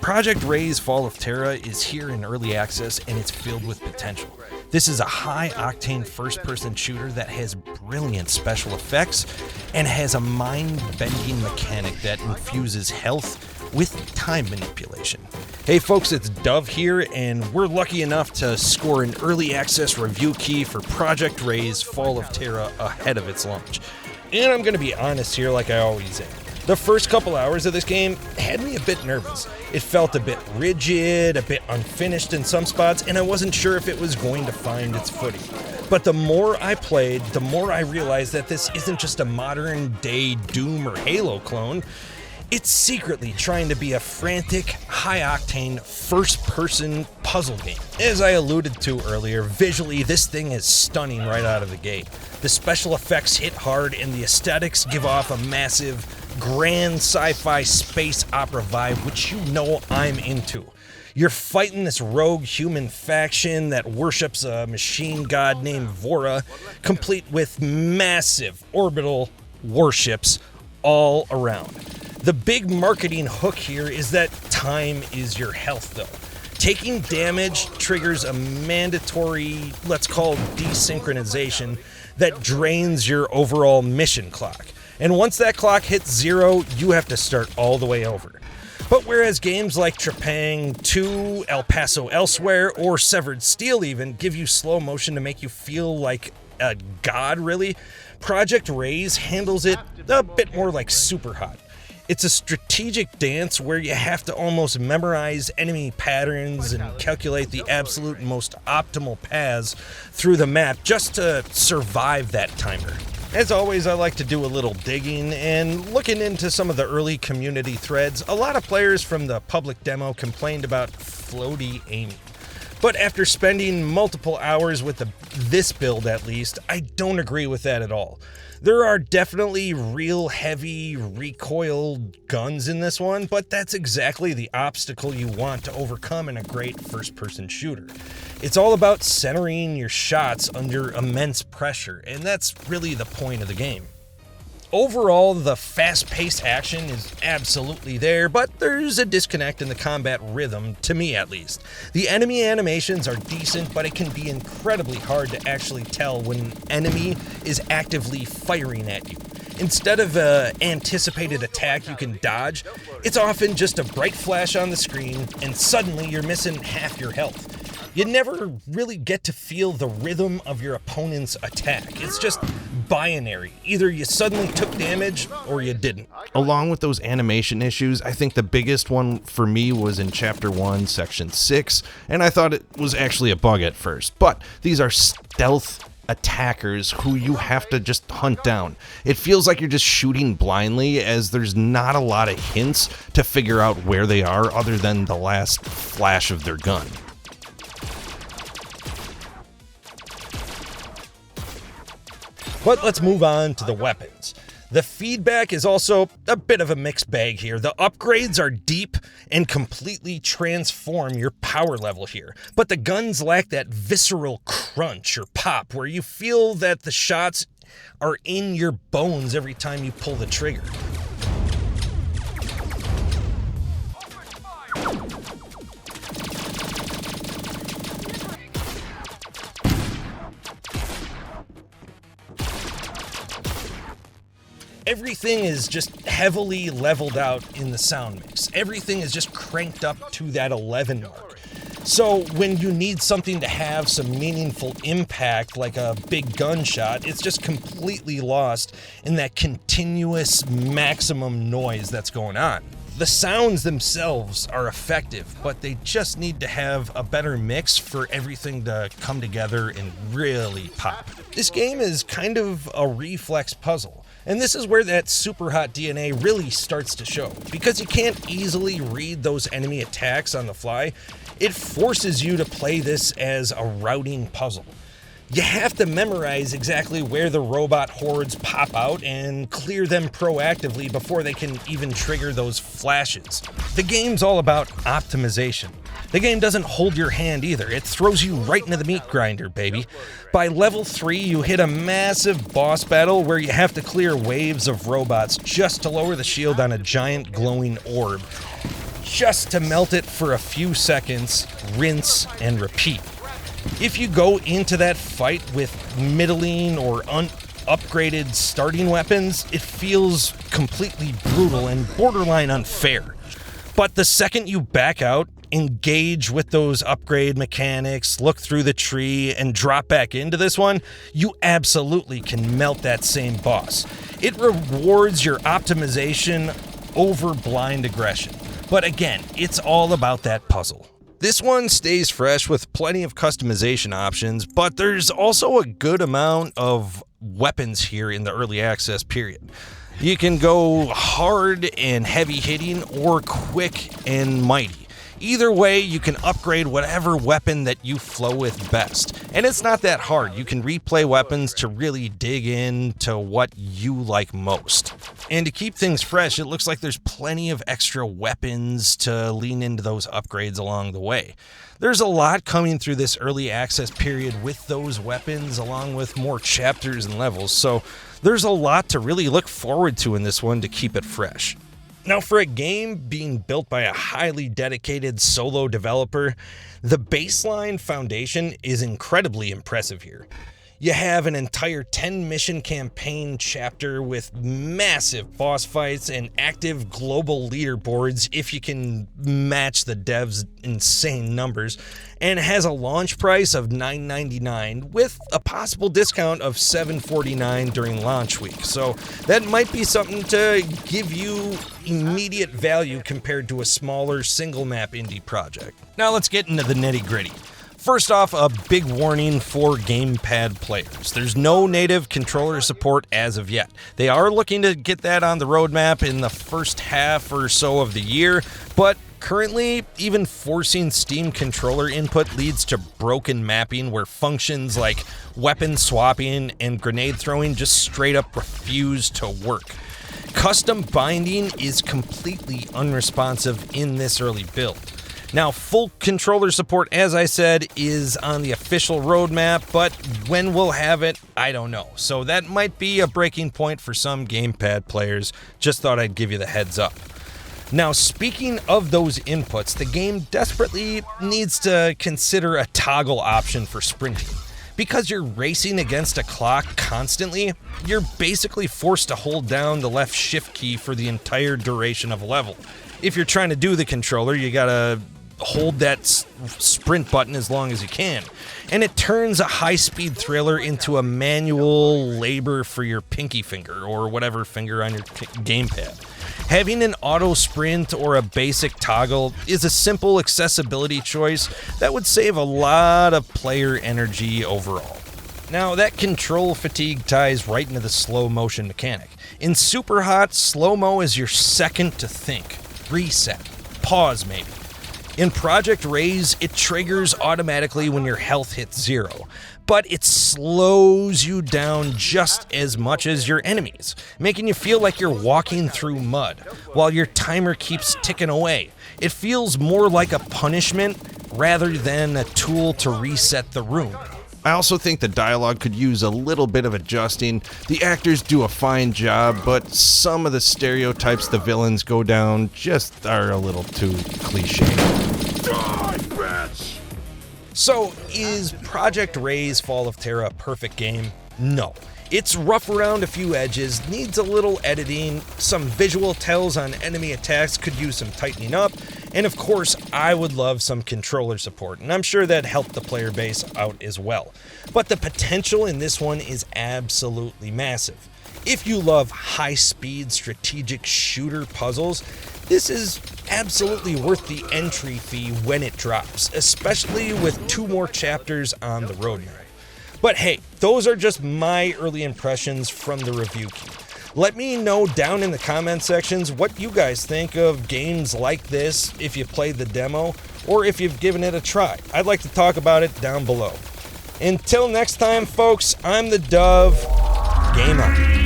Project RAZE Fall of Terra is here in early access and it's filled with potential. This is a high-octane first-person shooter that has brilliant special effects and has a mind-bending mechanic that infuses health with time manipulation. Hey folks, it's Dove here, and we're lucky enough to score an early access review key for Project RAZE Fall of Terra ahead of its launch. And I'm going to be honest here like I always am. The first couple hours of this game had me a bit nervous. It felt a bit rigid, a bit unfinished in some spots, and I wasn't sure if it was going to find its footing. But the more I played, the more I realized that this isn't just a modern-day Doom or Halo clone. It's secretly trying to be a frantic, high-octane, first-person puzzle game. As I alluded to earlier, visually, this thing is stunning right out of the gate. The special effects hit hard, and the aesthetics give off a massive, grand sci-fi space opera vibe, which you know I'm into. You're fighting this rogue human faction that worships a machine god named Vora, complete with massive orbital warships all around. The big marketing hook here is that time is your health, though. Taking damage triggers a mandatory, let's call desynchronization, that drains your overall mission clock. And once that clock hits 0, you have to start all the way over. But whereas games like Trepang 2, El Paso Elsewhere, or Severed Steel even give you slow motion to make you feel like a god, really, Project RAZE handles it a bit more like Superhot. It's a strategic dance where you have to almost memorize enemy patterns and calculate the absolute most optimal paths through the map just to survive that timer. As always, I like to do a little digging, and looking into some of the early community threads, a lot of players from the public demo complained about floaty aiming. But after spending multiple hours with this build at least, I don't agree with that at all. There are definitely real heavy recoil guns in this one, but that's exactly the obstacle you want to overcome in a great first-person shooter. It's all about centering your shots under immense pressure, and that's really the point of the game. Overall, the fast-paced action is absolutely there, but there's a disconnect in the combat rhythm, to me at least. The enemy animations are decent, but it can be incredibly hard to actually tell when an enemy is actively firing at you. Instead of an anticipated attack you can dodge, it's often just a bright flash on the screen, and suddenly you're missing half your health. You never really get to feel the rhythm of your opponent's attack. It's just binary. Either you suddenly took damage or you didn't. Along with those animation issues, I think the biggest one for me was in Chapter 1, Section 6, and I thought it was actually a bug at first. But these are stealth attackers who you have to just hunt down. It feels like you're just shooting blindly, as there's not a lot of hints to figure out where they are other than the last flash of their gun. But let's move on to the weapons. The feedback is also a bit of a mixed bag here. The upgrades are deep and completely transform your power level here. But the guns lack that visceral crunch or pop where you feel that the shots are in your bones every time you pull the trigger. Everything is just heavily leveled out in the sound mix. Everything is just cranked up to that 11 mark. So when you need something to have some meaningful impact, like a big gunshot, it's just completely lost in that continuous maximum noise that's going on. The sounds themselves are effective, but they just need to have a better mix for everything to come together and really pop. This game is kind of a reflex puzzle. And this is where that Superhot DNA really starts to show. Because you can't easily read those enemy attacks on the fly, it forces you to play this as a routing puzzle. You have to memorize exactly where the robot hordes pop out and clear them proactively before they can even trigger those flashes. The game's all about optimization. The game doesn't hold your hand either. It throws you right into the meat grinder, baby. By level 3, you hit a massive boss battle where you have to clear waves of robots just to lower the shield on a giant glowing orb. just to melt it for a few seconds, rinse, and repeat. If you go into that fight with middling or upgraded starting weapons, it feels completely brutal and borderline unfair. But the second you back out, engage with those upgrade mechanics, look through the tree, and drop back into this one, you absolutely can melt that same boss. It rewards your optimization over blind aggression. But again, it's all about that puzzle. This one stays fresh with plenty of customization options, but there's also a good amount of weapons here in the early access period. You can go hard and heavy hitting or quick and mighty. Either way, you can upgrade whatever weapon that you flow with best. And it's not that hard. You can replay weapons to really dig into what you like most. And to keep things fresh, it looks like there's plenty of extra weapons to lean into those upgrades along the way. There's a lot coming through this early access period with those weapons, along with more chapters and levels. So there's a lot to really look forward to in this one to keep it fresh. Now, for a game being built by a highly dedicated solo developer, the baseline foundation is incredibly impressive here. You have an entire 10-mission campaign chapter with massive boss fights and active global leaderboards if you can match the devs' insane numbers, and has a launch price of $9.99 with a possible discount of $7.49 during launch week. So that might be something to give you immediate value compared to a smaller single-map indie project. Now let's get into the nitty-gritty. First off, a big warning for gamepad players. There's no native controller support as of yet. They are looking to get that on the roadmap in the first half or so of the year, but currently, even forcing Steam controller input leads to broken mapping where functions like weapon swapping and grenade throwing just straight up refuse to work. Custom binding is completely unresponsive in this early build. Now, full controller support, as I said, is on the official roadmap, but when we'll have it, I don't know. So that might be a breaking point for some gamepad players. Just thought I'd give you the heads up. Now, speaking of those inputs, the game desperately needs to consider a toggle option for sprinting. Because you're racing against a clock constantly, you're basically forced to hold down the left shift key for the entire duration of a level. If you're trying to do the controller, you gotta hold that sprint button as long as you can. And it turns a high-speed thriller into a manual labor for your pinky finger or whatever finger on your gamepad. Having an auto sprint or a basic toggle is a simple accessibility choice that would save a lot of player energy overall. Now, that control fatigue ties right into the slow motion mechanic. In Superhot, slow-mo is your second to think, reset, pause maybe. In Project RAZE, it triggers automatically when your health hits 0, but it slows you down just as much as your enemies, making you feel like you're walking through mud while your timer keeps ticking away. It feels more like a punishment rather than a tool to reset the room. I also think the dialogue could use a little bit of adjusting. The actors do a fine job, but some of the stereotypes the villains go down just are a little too cliche. Die, bitch! So, is Project RAZE Fall of Terra a perfect game? No. It's rough around a few edges, needs a little editing, some visual tells on enemy attacks could use some tightening up, and of course, I would love some controller support, and I'm sure that helped the player base out as well. But the potential in this one is absolutely massive. If you love high-speed strategic shooter puzzles, this is absolutely worth the entry fee when it drops, especially with 2 more chapters on the roadmap. But hey, those are just my early impressions from the review queue. Let me know down in the comment sections what you guys think of games like this if you played the demo or if you've given it a try. I'd like to talk about it down below. Until next time, folks, I'm the Dove. Game on.